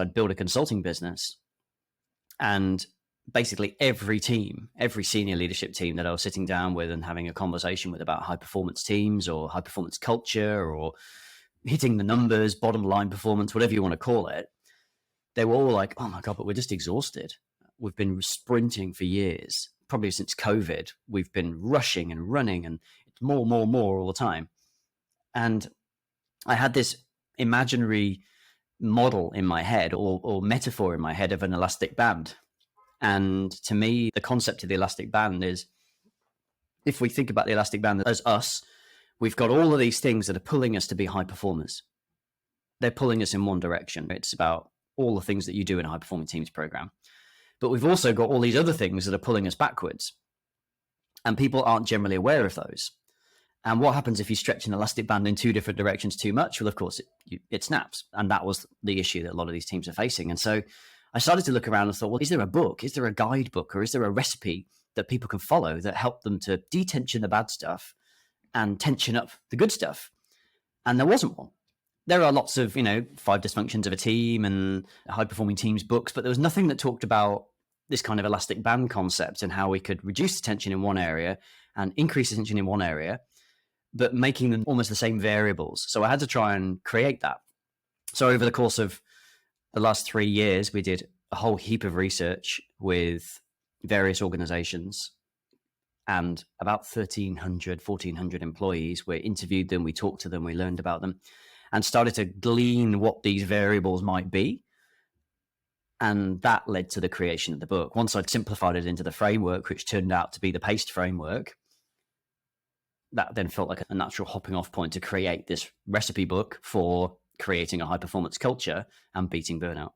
I'd build a consulting business, and basically every senior leadership team that I was sitting down with and having a conversation with about high performance teams or high performance culture or hitting the numbers, bottom line performance, whatever you want to call it, they were all like, oh my God, but we're just exhausted. We've been sprinting for years, probably since COVID. We've been rushing and running, and it's more all the time. And I had this imaginary model in my head or metaphor in my head of an elastic band. And to me, the concept of the elastic band is, if we think about the elastic band as us, we've got all of these things that are pulling us to be high performers. They're pulling us in one direction. It's about all the things that you do in a high performing teams program. But we've also got all these other things that are pulling us backwards. And people aren't generally aware of those. And what happens if you stretch an elastic band in two different directions too much? Well, of course, it snaps. And that was the issue that a lot of these teams are facing. And so I started to look around and thought, well, is there a book? Is there a guidebook? Or is there a recipe that people can follow that help them to detension the bad stuff and tension up the good stuff? And there wasn't one. There are lots of, 5 dysfunctions of a team and high performing teams books, but there was nothing that talked about this kind of elastic band concept and how we could reduce the tension in one area and increase the tension in one area, but making them almost the same variables. So I had to try and create that. So over the course of the last 3 years, we did a whole heap of research with various organizations and about 1,400 employees. We interviewed them, we talked to them, we learned about them, and started to glean what these variables might be. And that led to the creation of the book. Once I'd simplified it into the framework, which turned out to be the PACE framework, that then felt like a natural hopping off point to create this recipe book for creating a high performance culture and beating burnout.